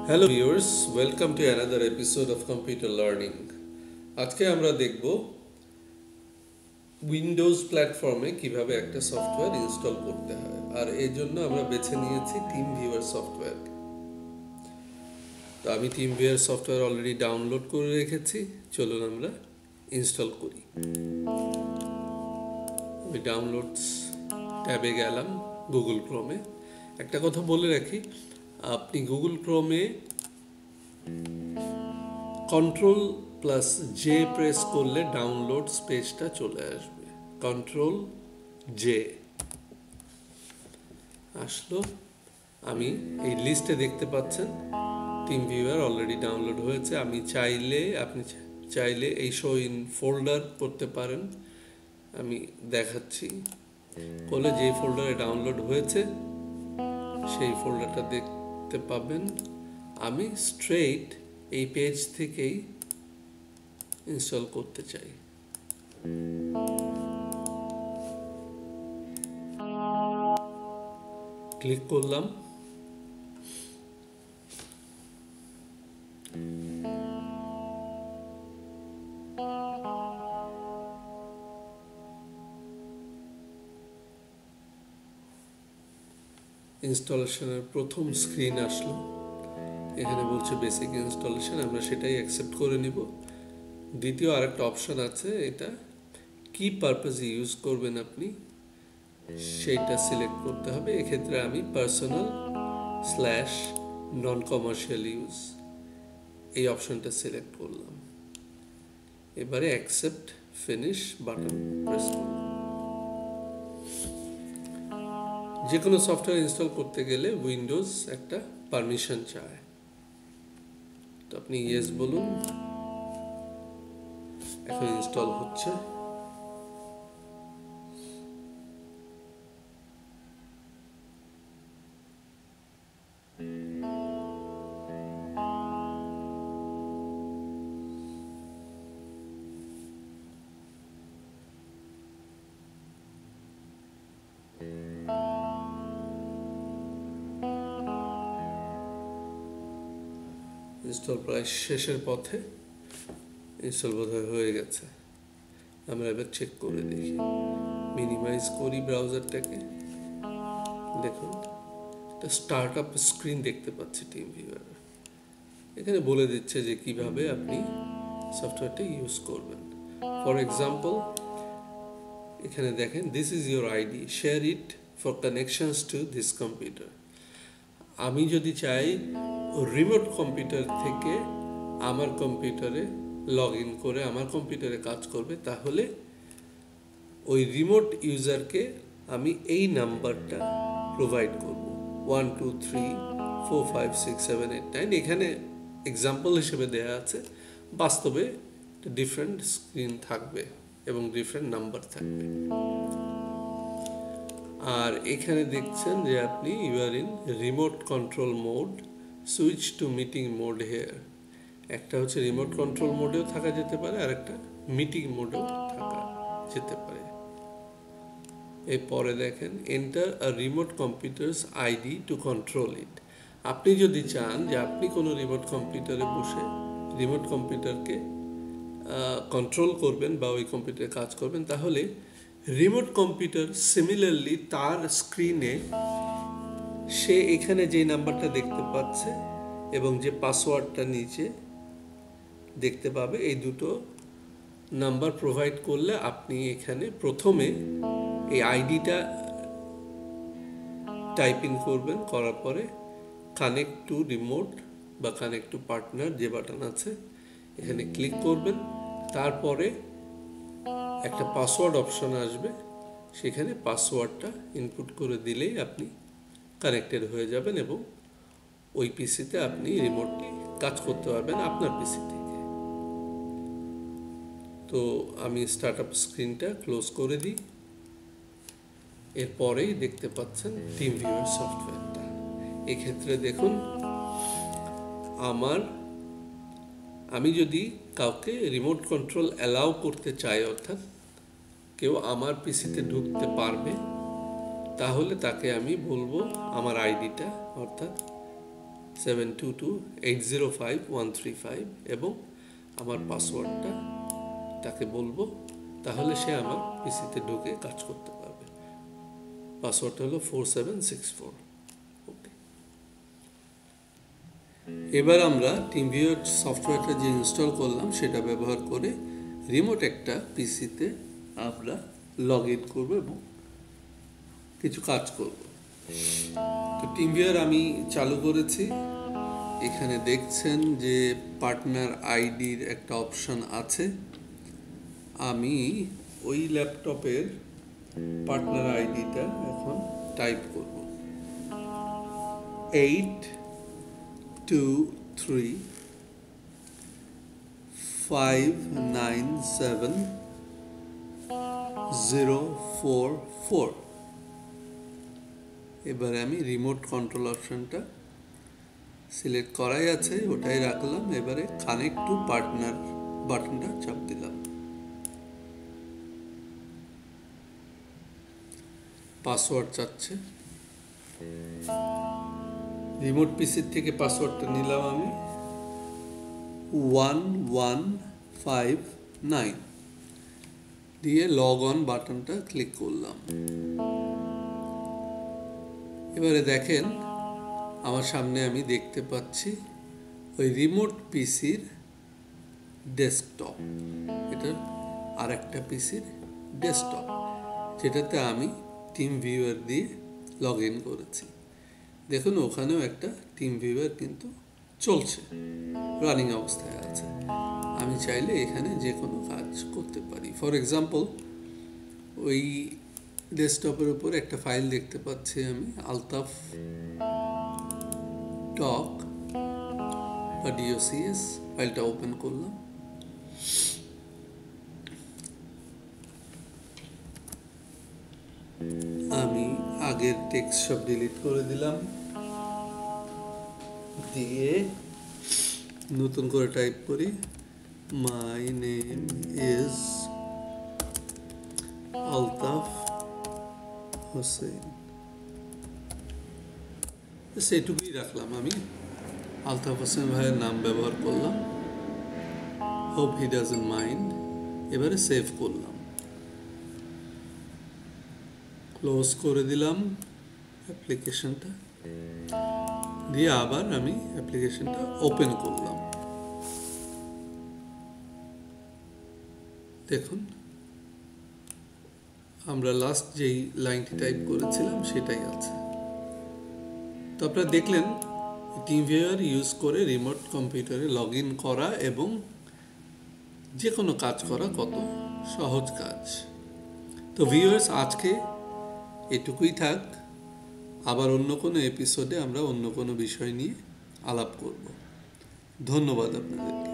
Hello viewers, welcome to another episode of computer learning. আজকে আমরা দেখব উইন্ডোজ প্ল্যাটফর্মে কিভাবে একটা সফটওয়্যার ইনস্টল করতে হয়, আর এই জন্য আমরা বেছে নিয়েছি টিম ভিউয়ার সফটওয়্যার। তো আমি team viewer software already download করে রেখেছি, চলুন আমরা ইনস্টল করি। আমি ডাউনলোডস ট্যাবে গেলাম গুগল ক্রোমে। একটা কথা বলে রাখি, আপনি গুগল ক্রোমে কন্ট্রোল প্লাস জে প্রেস করলে ডাউনলোডস পেজটা চলে আসবে। কন্ট্রোল জে আসলো। আমি এই লিস্টে দেখতে পাচ্ছেন টিম ভিউয়ার অলরেডি ডাউনলোড হয়েছে। আপনি চাইলে এই শো ইন ফোল্ডার করতে পারেন। আমি দেখাচ্ছি, করলে যে ফোল্ডারে ডাউনলোড হয়েছে সেই ফোল্ডারটা দেখতে পাবেন। আমি স্ট্রেইট এই পেজ থেকেই ইনস্টল করতে চাই। ক্লিক করলাম। ইনস্টলেশনের প্রথম স্ক্রিন আসলো। এখানে বলছে বেসিক ইনস্টলেশন, আমরা সেটাই অ্যাকসেপ্ট করে নিব। দ্বিতীয় আরেকটা অপশন আছে, এটা কি পারপাসে ইউজ করবেন আপনি সেইটা সিলেক্ট করতে হবে। এক্ষেত্রে আমি পার্সোনাল স্ল্যাশ নন কমার্শিয়াল ইউজ এই অপশনটা সিলেক্ট করলাম। এবারে অ্যাকসেপ্ট ফিনিশ বাটন প্রেস করলাম। যে কোনো সফটওয়্যার ইনস্টল করতে গেলে উইন্ডোজ একটা পারমিশন চায়, তো আপনি ইয়েস বলুন। এখন ইনস্টল হচ্ছে। ইনস্টল প্রায় শেষের পথে, ইনস্টল বোধহয় হয়ে গেছে। আমরা এবার চেক করে দেখি, মিনিমাইজ করি ব্রাউজারটাকে। দেখুন একটা স্টার্ট আপ স্ক্রিন দেখতে পাচ্ছি টিম ভিউয়ার। এখানে বলে দিচ্ছে যে কিভাবে আপনি সফটওয়্যারটা ইউজ করবেন। ফর এক্সাম্পল, এখানে দেখেন this is your ID, share it for connections to this computer. আমি যদি চাই রিমোট কম্পিউটার থেকে আমার কম্পিউটারে লগ ইন করে আমার কম্পিউটারে কাজ করবে, তাহলে ওই রিমোট ইউজারকে আমি এই নাম্বারটা প্রোভাইড করব, 123456789। এখানে এক্সাম্পল হিসেবে দেয়া আছে, বাস্তবে ডিফারেন্ট স্ক্রিন থাকবে এবং ডিফারেন্ট নাম্বার থাকবে। আর এখানে দেখছেন যে আপনি you are in remote control mode, switch to meeting mode here. একটা হচ্ছে রিমোট কন্ট্রোল মোডেও থাকা যেতে পারে, আর একটা মিটিং মোডেও থাকা যেতে পারে। এরপরে দেখেন enter a remote computers ID to control it. আপনি যদি চান যে আপনি কোনো রিমোট কম্পিউটারে বসে রিমোট কম্পিউটারকে কন্ট্রোল করবেন বা ওই কম্পিউটারে কাজ করবেন, তাহলে রিমোট কম্পিউটার সিমিলারলি তার স্ক্রিনে সে এখানে যে নাম্বারটা দেখতে পাচ্ছে এবং যে পাসওয়ার্ডটা নিচে দেখতে পাবে, এই দুটো নাম্বার প্রোভাইড করলে আপনি এখানে প্রথমে এই আইডিটা টাইপিং করবেন, করার পরে কানেক্ট টু রিমোট বা কানেক্ট টু পার্টনার যে বাটন আছে এখানে ক্লিক করবেন। তারপরে একটা পাসওয়ার্ড অপশন আসবে, সেখানে পাসওয়ার্ডটা ইনপুট করে দিলেই আপনি কানেক্টেড হয়ে যাবেন এবং ওই পিসিতে আপনি রিমোটলি কাজ করতে পারবেন আপনার পিসি থেকে। তো আমি স্টার্ট আপ স্ক্রিনটা ক্লোজ করে দিই। এরপরেই দেখতে পাচ্ছেন টিম ভিউয়ার সফটওয়্যারটা। এক্ষেত্রে দেখুন আমি যদি কাউকে রিমোট কন্ট্রোল অ্যালাউ করতে চাই, অর্থাৎ কেউ আমার পিসিতে ঢুকতে পারবে তাহলে তাকে আমি বলবো আমার আইডিটা অর্থাৎ 722805 এবং আমার পাসওয়ার্ডটা তাকে বলবো, তাহলে সে আমার পিসিতে ঢুকে কাজ করতে পারবে। পাসওয়ার্ডটা হলো 4764। ওকে, এবার আমরা টিমভিউয়ার সফটওয়্যারটা যে ইনস্টল করলাম সেটা ব্যবহার করে রিমোট একটা পিসিতে আমরা লগ ইন করবো এবং কিছু কাজ করব। তো টিমভিউয়ার আমি চালু করেছি। এখানে দেখছেন যে পার্টনার আইডির একটা অপশন আছে। আমি ওই ল্যাপটপের পার্টনার আইডিটা এখন টাইপ করব, 823597 044। এবারে আমি রিমোট কন্ট্রোল অপশনটা সিলেক্ট করাই আছে, ওটাই রাখলাম। এবারে কানেক্ট টু পার্টনার বাটনটা চাপ দিলাম। পাসওয়ার্ড চাচ্ছে, রিমোট পিসির থেকে পাসওয়ার্ডটা নিলাম আমি 1159 দিয়ে লগ অন বাটনটা ক্লিক করলাম। এবারে দেখেন আমার সামনে আমি দেখতে পাচ্ছি ওই রিমোট পিসির ডেস্কটপ, এটা আর একটা পিসির ডেস্কটপ যেটাতে আমি টিমভিউয়ার দিয়ে লগ ইন করেছি। দেখুন ওখানেও একটা টিমভিউয়ার কিন্তু চলছে, রানিং অবস্থায় আছে। আমি চাইলে এখানে যে কোনো কাজ করতে পারি। ফর এক্সাম্পল, ওই ডেস্কটপের উপর একটা ফাইল দেখতে পাচ্ছি আমি, আলতাফ টক বা DOCS। ফাইলটা ওপেন করলাম। আমি আগের টেক্সট সব ডিলিট করে দিলাম, দিয়ে নতুন করে টাইপ করি, my name is Altaf Hossain. সেটুকুই রাখলাম, আমি আলতাফ হোসেন ভাইয়ের নাম ব্যবহার করলাম। Hope he doesn't mind. এবারে সেভ করলাম, ক্লোজ করে দিলাম অ্যাপ্লিকেশনটা, দিয়ে আবার আমি অ্যাপ্লিকেশনটা ওপেন করলাম। দেখুন আমরা লাস্ট যেই লাইনটি টাইপ করেছিলাম সেটাই আছে। তো আপনারা দেখলেন টিমভিউয়ার ইউজ করে রিমোট কম্পিউটারে লগ ইন করা এবং যে কোনো কাজ করা কত সহজ কাজ। তো ভিউয়ার্স, আজকে এটুকুই থাক। আবার অন্য কোনো এপিসোডে আমরা অন্য কোনো বিষয় নিয়ে আলাপ করব। ধন্যবাদ আপনাদেরকে।